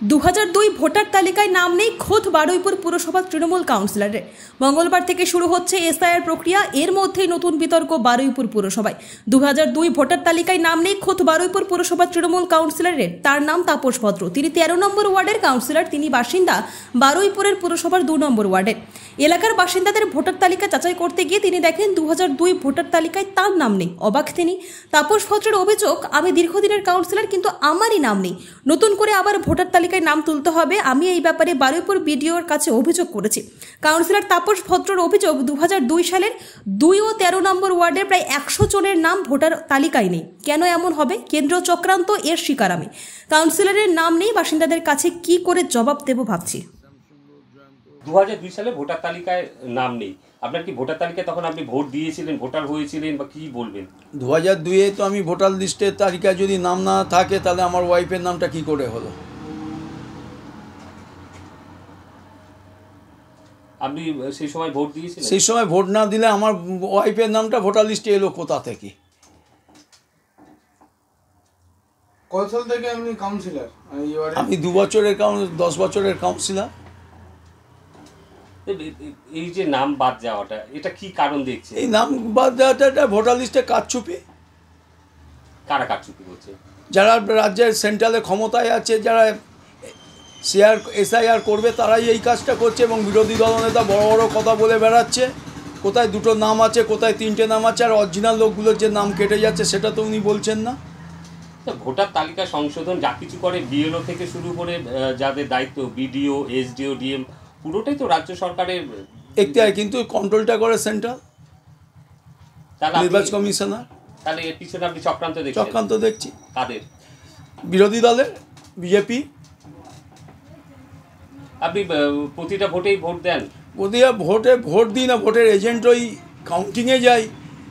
2002 voter তালিকায় নাম নেই খোদ বারুইপুর পুরসভার তৃণমূল কাউন্সিলরের। মঙ্গলবার থেকে শুরু হচ্ছে এসআইআর প্রক্রিয়া। এর মধ্যেই নতুন বিতর্ক বারুইপুর পুরসভায়। 2002 ভোটার তালিকায় নাম নেই খোদ বারুইপুর পুরসভার তৃণমূল কাউন্সিলরের। তার নাম তাপস ভদ্র। তিনি 13 নম্বর ওয়ার্ডের কাউন্সিলর। তিনি বাসিন্দা বারুইপুরের পুরসভার 2 নম্বর ওয়ার্ডের। এলাকার বাসিন্দাদের ভোটার তালিকা যাচাই করতে গিয়ে তিনি দেখেন 2002 ভোটার তালিকায় তার নাম নেই। অবাক তিনি। তাপস ভদ্রের অভিযোগ, আমি দীর্ঘদিনের কাউন্সিলর, কিন্তু আমারই নাম নেই। নতুন করে আবার ভোটার তালিকায় নাম তুলতে হবে। আমি এই ব্যাপারে বারুইপুর বিডিওর কাছে অভিযোগ করেছি। কাউন্সিলর তাপস ভদ্রর অভিযোগ, 2002 সালের 2 ও 13 নম্বর ওয়ার্ডের প্রায় 100 জনের নাম ভোটার তালিকায় নেই। কেন এমন হবে? কেন্দ্রীয় চক্রান্ত, এর শিকার আমি। কাউন্সিলরের নাম নেই, বাসিন্দাদের কাছে কি করে জবাব দেব ভাবছি। 2002 সালে ভোটার তালিকায় নাম নেই। আপনার কি ভোটার তালিকায় তখন আপনি ভোট দিয়েছিলেন, ভোটার হয়েছিলেন, বা কি বলবেন? 2002-এ তো আমি ভোটার লিস্টের তালিকায় যদি নাম না থাকে, তাহলে আমার ওয়াইফের নামটা কি করে হলো? আপনি সেই সময় ভোট দিয়েছিলেন? সেই সময় ভোট না দিলে আমার ওয়াইফের নামটা ভোটার লিস্টে এলো কোথা থেকে? কত সাল থেকে আপনি কাউন্সিলর? আমি 2 বছরের 10 বছরের কাউন্সিলর। এই যে নাম বাদ যাওয়াটা, এটা কি কারণ দেখছে? এই নাম বাদ দেওয়াটা ভোটার লিস্টে কারচুপি। কারা কারচুপি করছে? যারা রাজ্যের সেন্ট্রালে ক্ষমতায় আছে, যারা এসআইআর করবে, তারাই এই কাজটা করছে। এবং বিরোধী দলনেতা বড় বড় কথা বলে বেড়াচ্ছে, কোথায় 2টো নাম আছে, কোথায় 3টে নাম আছে, আর অরিজিনাল লোকগুলোর যে নাম কেটে যাচ্ছে সেটা তো উনি বলছেন না। ভোটার তালিকা সংশোধন যা কিছু করে, বিএলও থেকে শুরু করে যাদের দায়িত্ব, বিডিও, এসডিও, ডিএম, পুরোটাই তো রাজ্য সরকারের এখতিয়ার, কিন্তু কন্ট্রোলটা করে সেন্ট্রাল নির্বাচন কমিশনার। তাহলে এর পিছনে আপনি চক্রান্ত দেখছেন? চক্রান্ত দেখছি। কাদের? বিরোধী দলের, বিজেপি। আপনি প্রতিটা ভোটেই ভোট দেন? প্রতিটা ভোটে ভোট দিই না, ভোটের এজেন্ট ওই কাউন্টিংয়ে যাই।